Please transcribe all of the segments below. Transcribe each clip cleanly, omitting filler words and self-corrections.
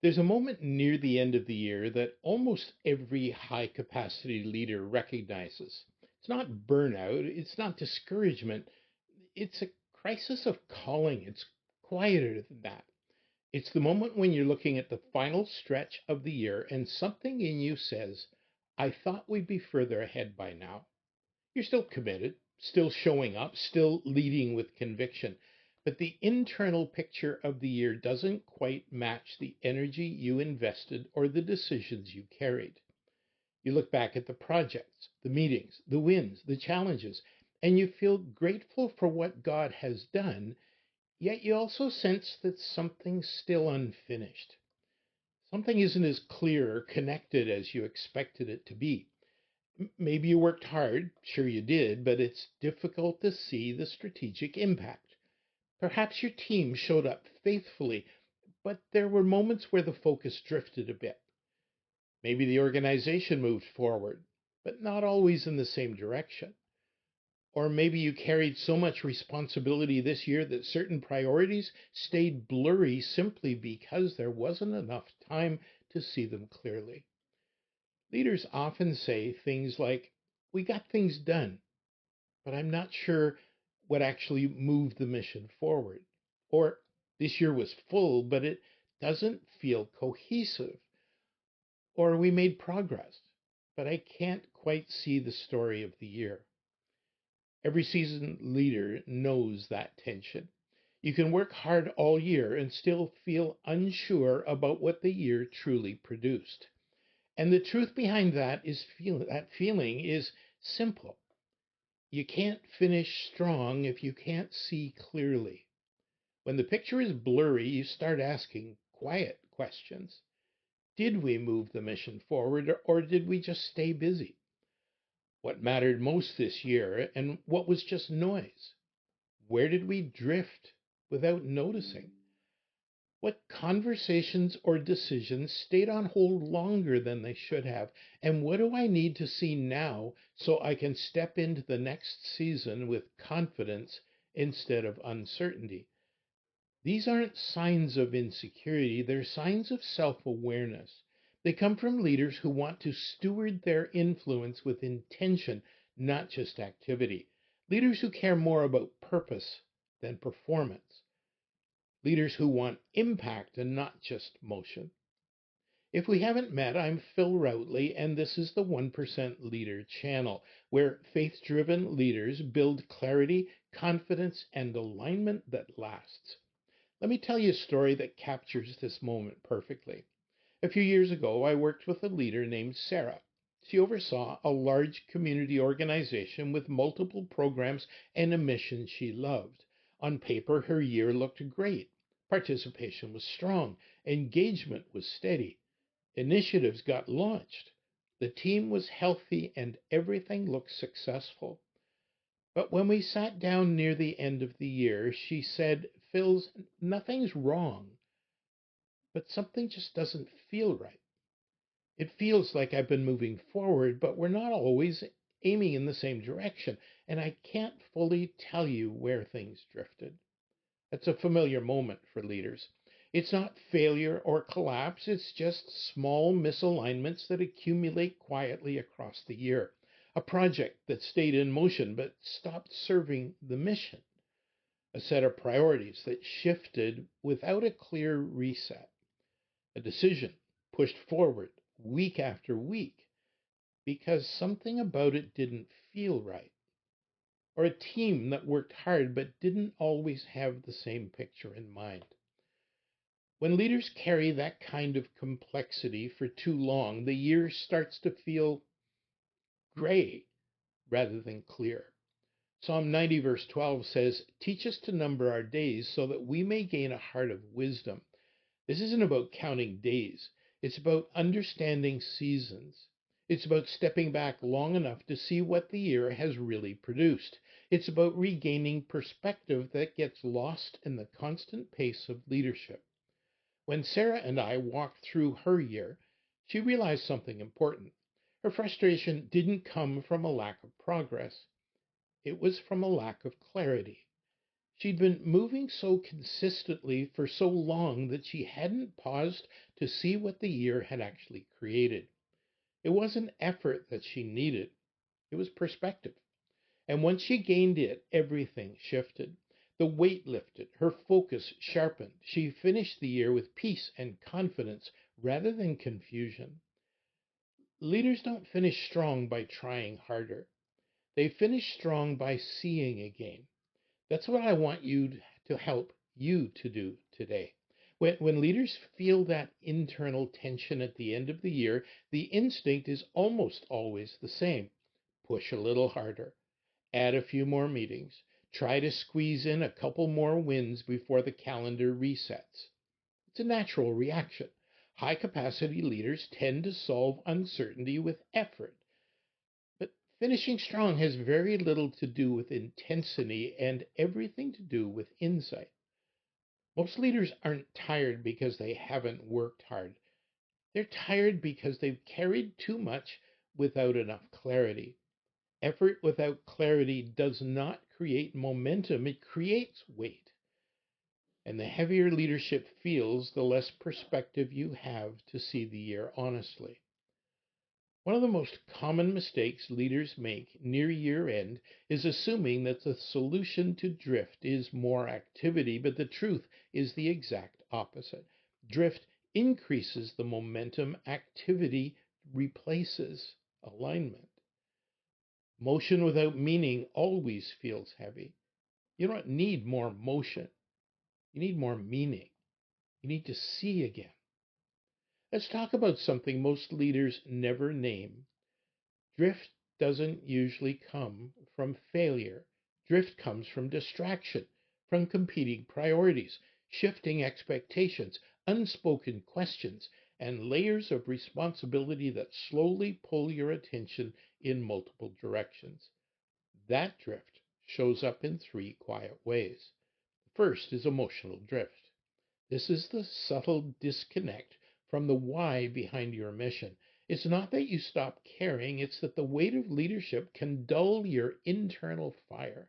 There's a moment near the end of the year that almost every high capacity leader recognizes. It's not burnout, it's not discouragement, it's a crisis of calling. It's quieter than that. It's the moment when you're looking at the final stretch of the year and something in you says, I thought we'd be further ahead by now. You're still committed, still showing up, still leading with conviction. But the internal picture of the year doesn't quite match the energy you invested or the decisions you carried. You look back at the projects, the meetings, the wins, the challenges, and you feel grateful for what God has done, yet you also sense that something's still unfinished. Something isn't as clear or connected as you expected it to be. Maybe you worked hard, sure you did, but it's difficult to see the strategic impact. Perhaps your team showed up faithfully, but there were moments where the focus drifted a bit. Maybe the organization moved forward, but not always in the same direction. Or maybe you carried so much responsibility this year that certain priorities stayed blurry simply because there wasn't enough time to see them clearly. Leaders often say things like, we got things done, but I'm not sure what actually moved the mission forward. Or this year was full, but it doesn't feel cohesive. Or we made progress, but I can't quite see the story of the year. Every seasoned leader knows that tension. You can work hard all year and still feel unsure about what the year truly produced. And the truth behind that feeling is simple. You can't finish strong if you can't see clearly. When the picture is blurry, you start asking quiet questions. Did we move the mission forward, or did we just stay busy? What mattered most this year and what was just noise? Where did we drift without noticing? What conversations or decisions stayed on hold longer than they should have? And what do I need to see now so I can step into the next season with confidence instead of uncertainty? These aren't signs of insecurity, they're signs of self awareness. They come from leaders who want to steward their influence with intention, not just activity. Leaders who care more about purpose than performance. Leaders who want impact and not just motion. If we haven't met, I'm Phil Routley, and this is the 1% Leader channel, where faith driven leaders build clarity, confidence, and alignment that lasts. Let me tell you a story that captures this moment perfectly. A few years ago, I worked with a leader named Sarah. She oversaw a large community organization with multiple programs and a mission she loved. On paper, her year looked great. Participation was strong, engagement was steady, initiatives got launched. The team was healthy and everything looked successful. But when we sat down near the end of the year, she said, Phil's, nothing's wrong, but something just doesn't feel right. It feels like I've been moving forward, but we're not always aiming in the same direction, and I can't fully tell you where things drifted. That's a familiar moment for leaders. It's not failure or collapse, it's just small misalignments that accumulate quietly across the year. A project that stayed in motion but stopped serving the mission. A set of priorities that shifted without a clear reset. A decision pushed forward week after week because something about it didn't feel right. Or a team that worked hard but didn't always have the same picture in mind. When leaders carry that kind of complexity for too long, the year starts to feel gray rather than clear. Psalm 90, verse 12 says, teach us to number our days so that we may gain a heart of wisdom. This isn't about counting days, it's about understanding seasons. It's about stepping back long enough to see what the year has really produced. It's about regaining perspective that gets lost in the constant pace of leadership. When Sarah and I walked through her year, she realized something important. Her frustration didn't come from a lack of progress, it was from a lack of clarity. She'd been moving so consistently for so long that she hadn't paused to see what the year had actually created. It wasn't effort that she needed, it was perspective. And once she gained it, everything shifted. The weight lifted, her focus sharpened. She finished the year with peace and confidence rather than confusion. Leaders don't finish strong by trying harder, they finish strong by seeing again. That's what I want you to help you to do today. When leaders feel that internal tension at the end of the year, the instinct is almost always the same: push a little harder, add a few more meetings, try to squeeze in a couple more wins before the calendar resets. It's a natural reaction. High capacity leaders tend to solve uncertainty with effort. But finishing strong has very little to do with intensity and everything to do with insight. Most leaders aren't tired because they haven't worked hard. They're tired because they've carried too much without enough clarity. Effort without clarity does not create momentum, it creates weight. And the heavier leadership feels, the less perspective you have to see the year honestly. One of the most common mistakes leaders make near year end is assuming that the solution to drift is more activity, but the truth is the exact opposite. Drift increases the momentum, activity replaces alignment. Motion without meaning always feels heavy. You don't need more motion, you need more meaning. You need to see again. Let's talk about something most leaders never name. Drift doesn't usually come from failure. Drift comes from distraction, from competing priorities, shifting expectations, unspoken questions, and layers of responsibility that slowly pull your attention in multiple directions. That drift shows up in three quiet ways. The first is emotional drift. This is the subtle disconnect from the why behind your mission. It's not that you stop caring, it's that the weight of leadership can dull your internal fire.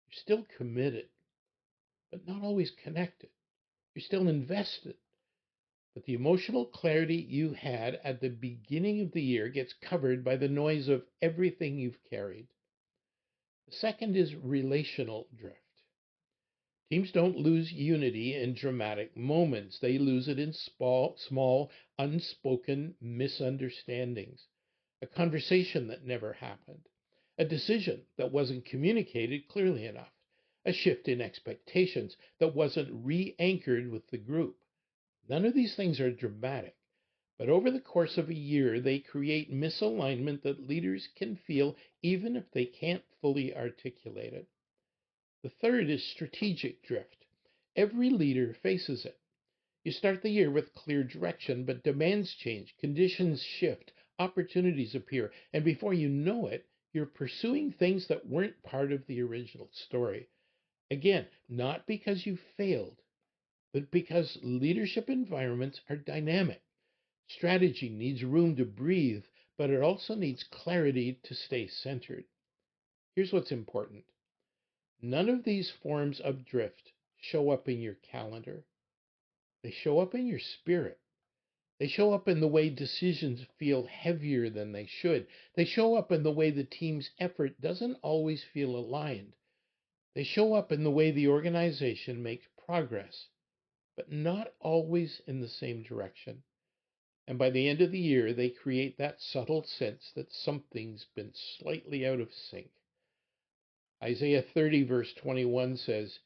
You're still committed, but not always connected. You're still invested, but the emotional clarity you had at the beginning of the year gets covered by the noise of everything you've carried. The second is relational drift. Teams don't lose unity in dramatic moments. They lose it in small, unspoken misunderstandings. A conversation that never happened. A decision that wasn't communicated clearly enough. A shift in expectations that wasn't re anchored with the group. None of these things are dramatic, but over the course of a year, they create misalignment that leaders can feel even if they can't fully articulate it. The third is strategic drift. Every leader faces it. You start the year with clear direction, but demands change, conditions shift, opportunities appear, and before you know it, you're pursuing things that weren't part of the original story. Again, not because you failed, but because leadership environments are dynamic. Strategy needs room to breathe, but it also needs clarity to stay centered. Here's what's important: none of these forms of drift show up in your calendar. They show up in your spirit. They show up in the way decisions feel heavier than they should. They show up in the way the team's effort doesn't always feel aligned. They show up in the way the organization makes progress, but not always in the same direction. And by the end of the year, they create that subtle sense that something's been slightly out of sync. Isaiah 30, verse 21 says,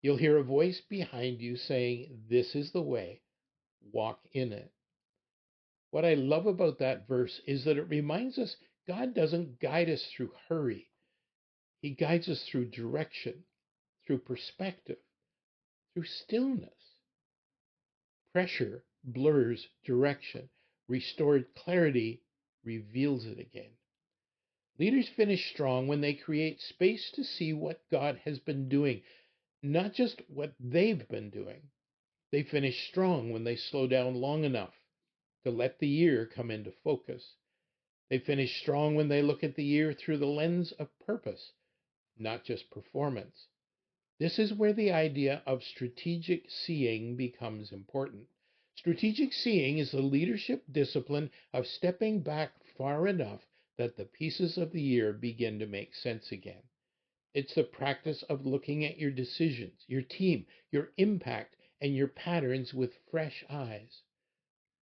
"You'll hear a voice behind you saying, 'This is the way, walk in it.'" What I love about that verse is that it reminds us God doesn't guide us through hurry, He guides us through direction, through perspective, through stillness. Pressure blurs direction, restored clarity reveals it again. Leaders finish strong when they create space to see what God has been doing, not just what they've been doing. They finish strong when they slow down long enough to let the year come into focus. They finish strong when they look at the year through the lens of purpose, not just performance. This is where the idea of strategic seeing becomes important. Strategic seeing is the leadership discipline of stepping back far enough that the pieces of the year begin to make sense again. It's the practice of looking at your decisions, your team, your impact, and your patterns with fresh eyes.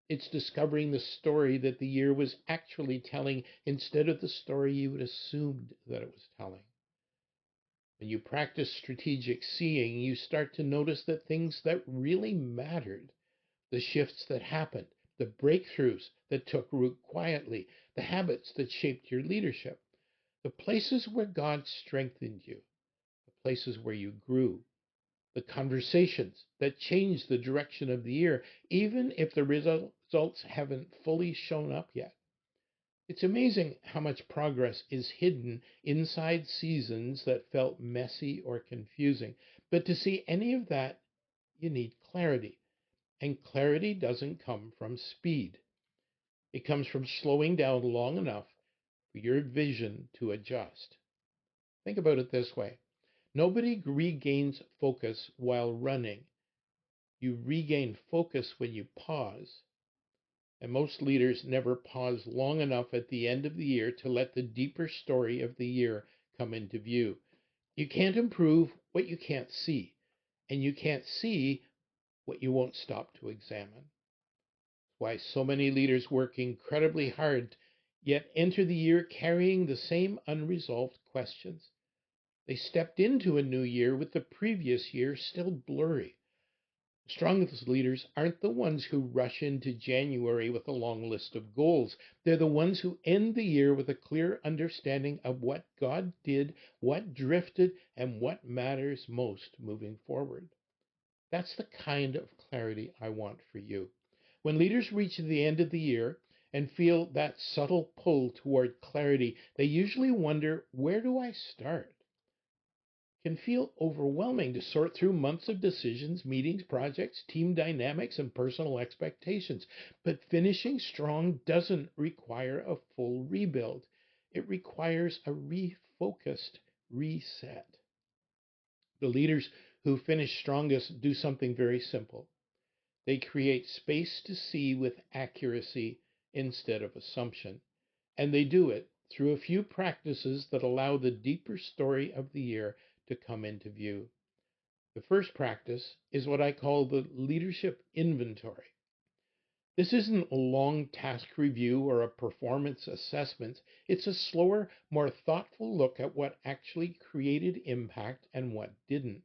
It's discovering the story that the year was actually telling instead of the story you had assumed that it was telling. When you practice strategic seeing, you start to notice that things that really mattered, the shifts that happened, the breakthroughs that took root quietly, the habits that shaped your leadership, the places where God strengthened you, the places where you grew, the conversations that changed the direction of the year, even if the results haven't fully shown up yet. It's amazing how much progress is hidden inside seasons that felt messy or confusing. But to see any of that, you need clarity. And clarity doesn't come from speed, it comes from slowing down long enough for your vision to adjust. Think about it this way: nobody regains focus while running. You regain focus when you pause. And most leaders never pause long enough at the end of the year to let the deeper story of the year come into view. You can't improve what you can't see, and you can't see what you won't stop to examine. Why so many leaders work incredibly hard, yet enter the year carrying the same unresolved questions. They stepped into a new year with the previous year still blurry. The strongest leaders aren't the ones who rush into January with a long list of goals. They're the ones who end the year with a clear understanding of what God did, what drifted, and what matters most moving forward. That's the kind of clarity I want for you. When leaders reach the end of the year and feel that subtle pull toward clarity, they usually wonder, where do I start? Can feel overwhelming to sort through months of decisions, meetings, projects, team dynamics, and personal expectations. But finishing strong doesn't require a full rebuild, it requires a refocused reset. The leaders who finish strongest do something very simple: they create space to see with accuracy instead of assumption. And they do it through a few practices that allow the deeper story of the year to come into view. The first practice is what I call the leadership inventory. This isn't a long task review or a performance assessment. It's a slower, more thoughtful look at what actually created impact and what didn't.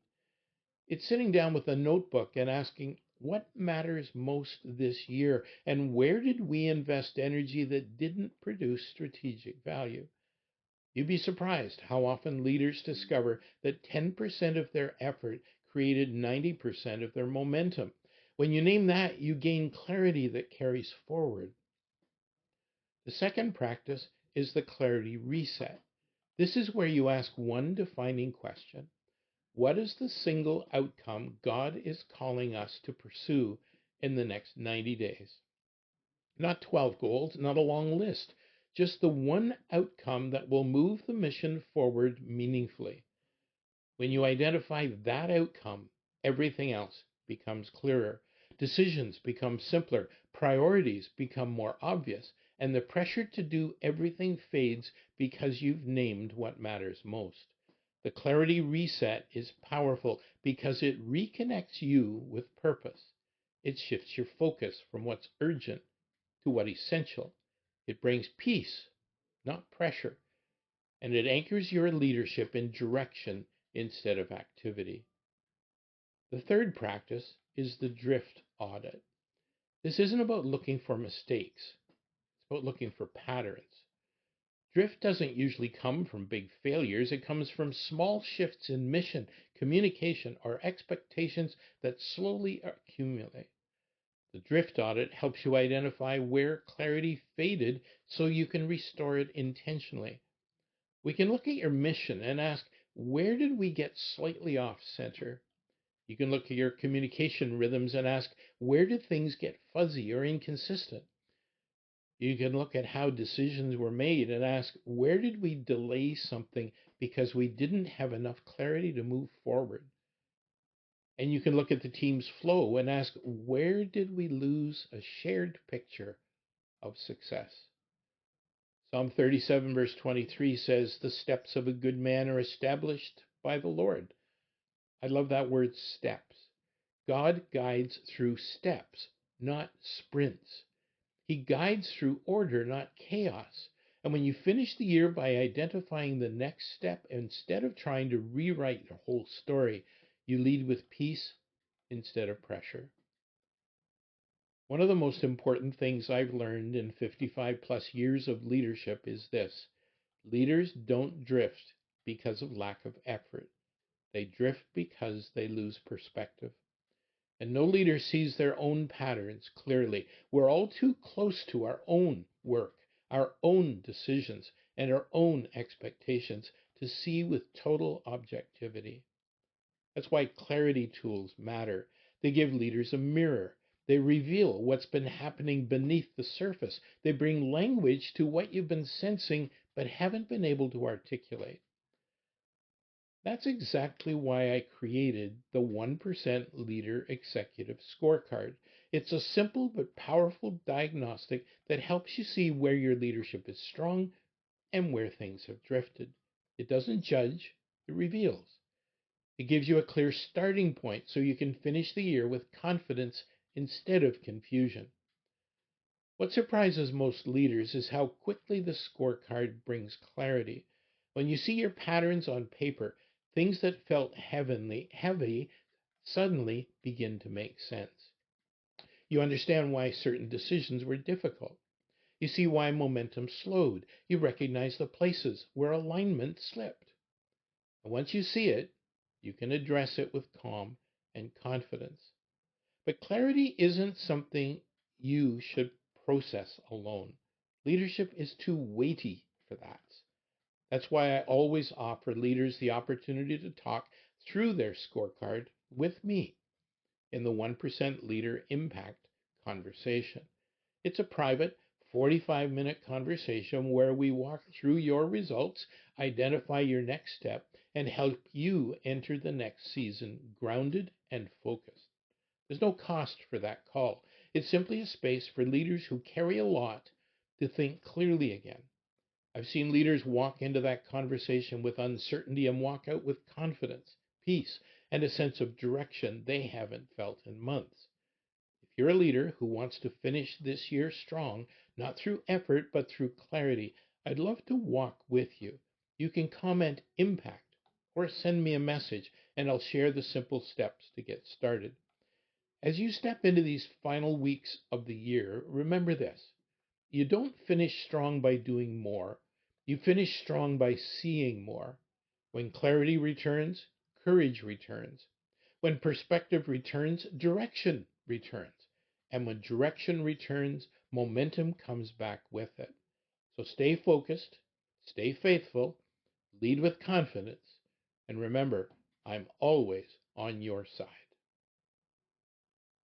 It's sitting down with a notebook and asking, what matters most this year, and where did we invest energy that didn't produce strategic value? You'd be surprised how often leaders discover that 10% of their effort created 90% of their momentum. When you name that, you gain clarity that carries forward. The second practice is the clarity reset. This is where you ask one defining question: what is the single outcome God is calling us to pursue in the next 90 days? Not 12 goals, not a long list, just the one outcome that will move the mission forward meaningfully. When you identify that outcome, everything else becomes clearer. Decisions become simpler, priorities become more obvious, and the pressure to do everything fades because you've named what matters most. The clarity reset is powerful because it reconnects you with purpose. It shifts your focus from what's urgent to what essential. It brings peace, not pressure, and it anchors your leadership in direction instead of activity. The third practice is the drift audit. This isn't about looking for mistakes, it's about looking for patterns. Drift doesn't usually come from big failures, it comes from small shifts in mission, communication, or expectations that slowly accumulate. The drift audit helps you identify where clarity faded so you can restore it intentionally. We can look at your mission and ask, where did we get slightly off center? You can look at your communication rhythms and ask, where did things get fuzzy or inconsistent? You can look at how decisions were made and ask, where did we delay something because we didn't have enough clarity to move forward? And you can look at the team's flow and ask, where did we lose a shared picture of success? Psalm 37, verse 23 says, the steps of a good man are established by the Lord. I love that word steps. God guides through steps, not sprints. He guides through order, not chaos. And when you finish the year by identifying the next step, instead of trying to rewrite the whole story, you lead with peace instead of pressure. One of the most important things I've learned in 55 plus years of leadership is this: leaders don't drift because of lack of effort. They drift because they lose perspective. And no leader sees their own patterns clearly. We're all too close to our own work, our own decisions, and our own expectations to see with total objectivity. That's why clarity tools matter. They give leaders a mirror. They reveal what's been happening beneath the surface. They bring language to what you've been sensing but haven't been able to articulate. That's exactly why I created the 1% Leader Executive Scorecard. It's a simple but powerful diagnostic that helps you see where your leadership is strong and where things have drifted. It doesn't judge, it reveals. It gives you a clear starting point so you can finish the year with confidence instead of confusion. What surprises most leaders is how quickly the scorecard brings clarity. When you see your patterns on paper, things that felt heavy suddenly begin to make sense. You understand why certain decisions were difficult. You see why momentum slowed. You recognize the places where alignment slipped. And once you see it, you can address it with calm and confidence. But clarity isn't something you should process alone. Leadership is too weighty for that. That's why I always offer leaders the opportunity to talk through their scorecard with me in the 1% Leader Impact Conversation. It's a private 45-minute conversation where we walk through your results, identify your next step, and help you enter the next season grounded and focused. There's no cost for that call. It's simply a space for leaders who carry a lot to think clearly again. I've seen leaders walk into that conversation with uncertainty and walk out with confidence, peace, and a sense of direction they haven't felt in months. If you're a leader who wants to finish this year strong, not through effort, but through clarity, I'd love to walk with you. You can comment impact or send me a message, and I'll share the simple steps to get started. As you step into these final weeks of the year, remember this: you don't finish strong by doing more. You finish strong by seeing more. When clarity returns, courage returns. When perspective returns, direction returns. And when direction returns, momentum comes back with it. So stay focused, stay faithful, lead with confidence, and remember, I'm always on your side.